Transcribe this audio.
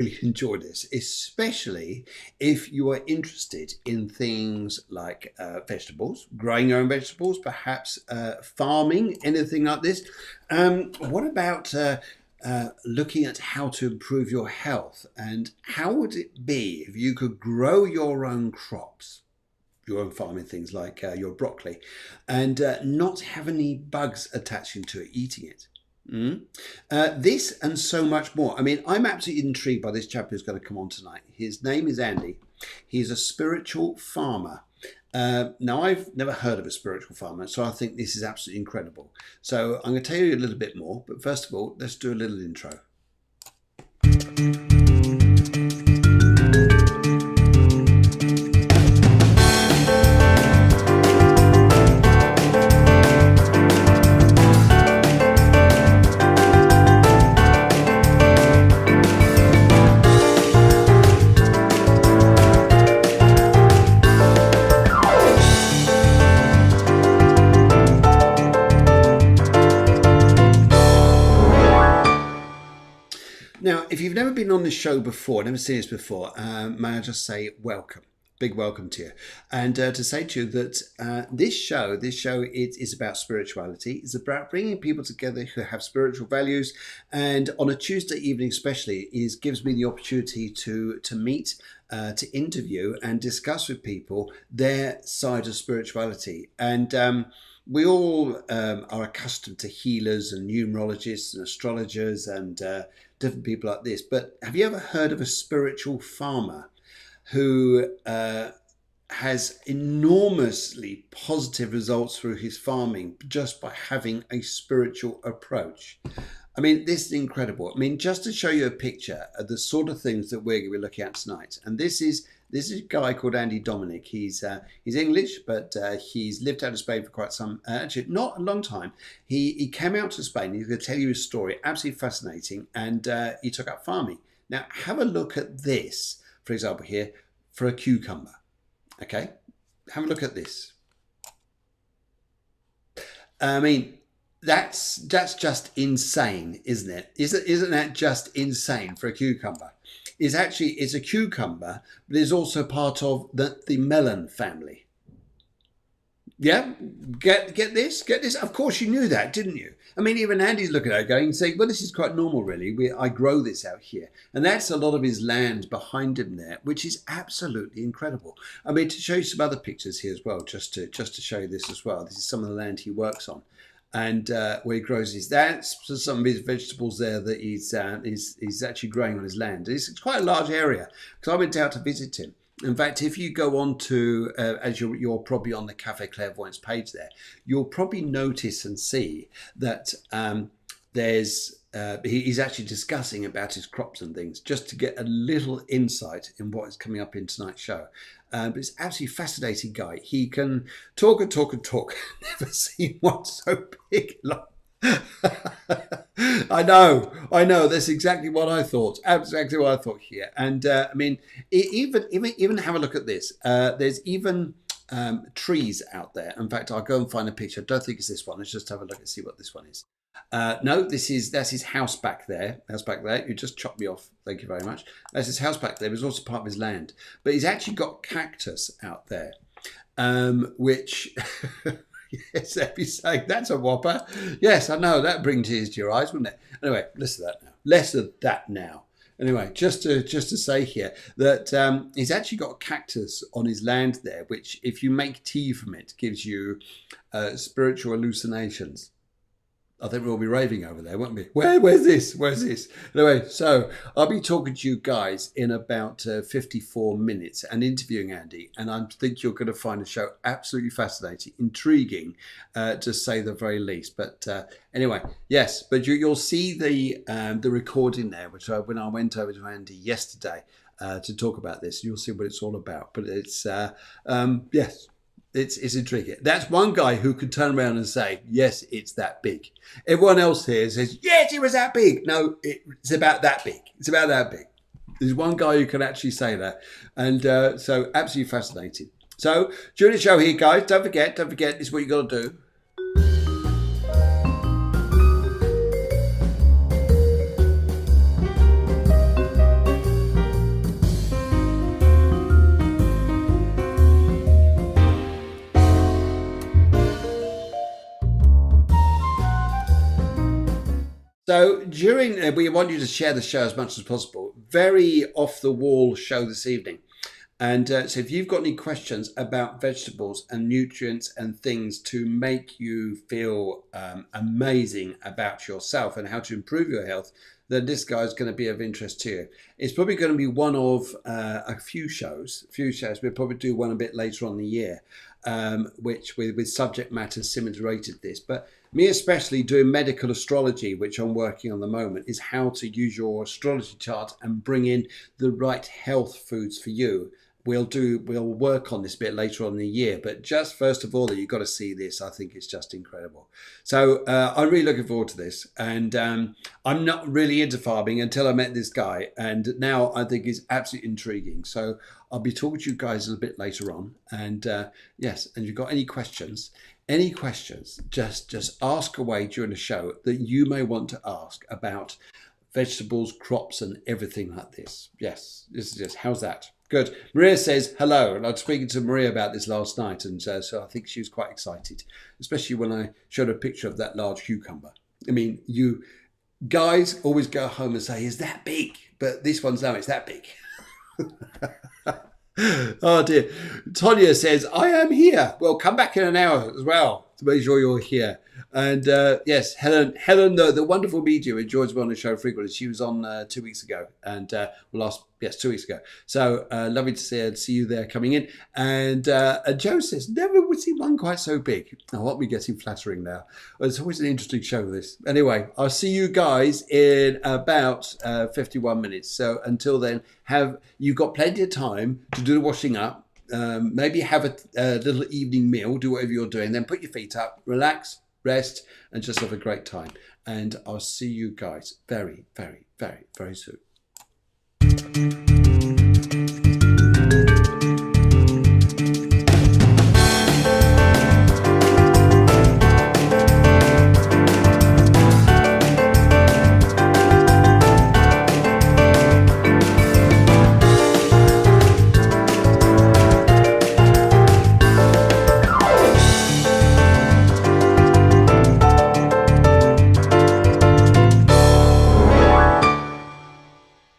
really enjoy this, especially if you are interested in things like vegetables, growing your own vegetables, perhaps farming, anything like this. What about looking at how to improve your health? And how would it be if you could grow your own crops? Your own farming things like your broccoli, and not have any bugs attaching to it, eating it. This and so much more. I mean, I'm absolutely intrigued by this chap who's going to come on tonight. His name is Andy. He's a spiritual farmer. Now, I've never heard of a spiritual farmer, so I think this is absolutely incredible. So I'm going to tell you a little bit more, but first of all, let's do a little intro. Now, if you've never been on this show before, never seen this before, may I just say welcome. Big welcome to you. And to say to you that this show is about spirituality. It's about bringing people together who have spiritual values. And on a Tuesday evening especially, gives me the opportunity to meet, to interview and discuss with people their side of spirituality. And we all are accustomed to healers and numerologists and astrologers and different people like this. But have you ever heard of a spiritual farmer who has enormously positive results through his farming just by having a spiritual approach? I mean, this is incredible. I mean, just to show you a picture of the sort of things that we're going to be looking at tonight. And this is a guy called Andy Dominic. He's English, but he's lived out of Spain for quite some, actually not a long time. He came out to Spain. He's going to tell you his story. Absolutely fascinating. And he took up farming. Now, have a look at this, for example, here, for a cucumber. Okay? Have a look at this. I mean, that's just insane, isn't it? Isn't that just insane for a cucumber? It's a cucumber, but it's also part of the melon family. Yeah, get this. Of course, you knew that, didn't you? I mean, even Andy's looking at it going and saying, well, this is quite normal, really. I grow this out here. And that's a lot of his land behind him there, which is absolutely incredible. I mean, to show you some other pictures here as well, just to show you this as well. This is some of the land he works on. And where he grows that's some of his vegetables there that he's actually growing on his land. It's quite a large area because I went out to visit him. In fact, if you go on to, as you're probably on the Cafe Clairvoyance page there, you'll probably notice and see that he's actually discussing about his crops and things, just to get a little insight in what is coming up in tonight's show. But it's absolutely fascinating guy. He can talk and talk and talk. Never seen one so big. I know. That's exactly what I thought. Exactly what I thought here. And I mean, even have a look at this. There's even trees out there. In fact, I'll go and find a picture. I don't think it's this one. Let's just have a look and see what this one is. No, that's his house back there. You just chopped me off. Thank you very much. That's his house back there. It's also part of his land. But he's actually got cactus out there, which, yes, if you're saying that's a whopper. Yes, I know. That brings tears to your eyes, wouldn't it? Anyway, less of that now. Anyway, just to say here that he's actually got a cactus on his land there, which if you make tea from it, gives you spiritual hallucinations. I think we'll be raving over there, won't we? Where's this? Anyway, so I'll be talking to you guys in about 54 minutes and interviewing Andy. And I think you're going to find the show absolutely fascinating, intriguing, to say the very least. But anyway, yes, but you'll see the recording there, which when I went over to Andy yesterday to talk about this, you'll see what it's all about. But it's, yes. It's intriguing. That's one guy who could turn around and say, yes, it's that big. Everyone else here says, yes, it was that big. No, it's about that big. It's about that big. There's one guy who can actually say that. And so absolutely fascinating. So during the show here, guys, don't forget, this is what you got to do. So during, we want you to share the show as much as possible. Very off the wall show this evening. And so if you've got any questions about vegetables and nutrients and things to make you feel amazing about yourself and how to improve your health, then this guy is going to be of interest to you. It's probably going to be one of a few shows. We'll probably do one a bit later on in the year, which with subject matter similar to this. But me especially doing medical astrology, which I'm working on the moment, is how to use your astrology chart and bring in the right health foods for you. We'll work on this a bit later on in the year, but just first of all, you've got to see this. I think it's just incredible. So I'm really looking forward to this. And I'm not really into farming until I met this guy. And now I think it's absolutely intriguing. So I'll be talking to you guys a little bit later on. And yes, and if you've got any questions, just ask away during the show that you may want to ask about vegetables, crops, and everything like this. Yes, this is just, how's that? Good. Maria says hello, and I was speaking to Maria about this last night, and so I think she was quite excited, especially when I showed her a picture of that large cucumber. I mean, you guys always go home and say, "Is that big?" But this one's no, it's that big. Oh dear. Tonya says, "I am here." Well, come back in an hour as well to make sure you're here. And yes, Helen, the wonderful medium, enjoys me on the show frequently. She was on 2 weeks ago, and 2 weeks ago. So lovely to see you there coming in. And Joe says, never would see one quite so big. Oh, what are we getting flattering now? Well, it's always an interesting show, this. Anyway, I'll see you guys in about 51 minutes. So until then, you've got plenty of time to do the washing up. Maybe have a little evening meal, do whatever you're doing, then put your feet up, relax, rest, and just have a great time. And I'll see you guys very, very, very, very soon.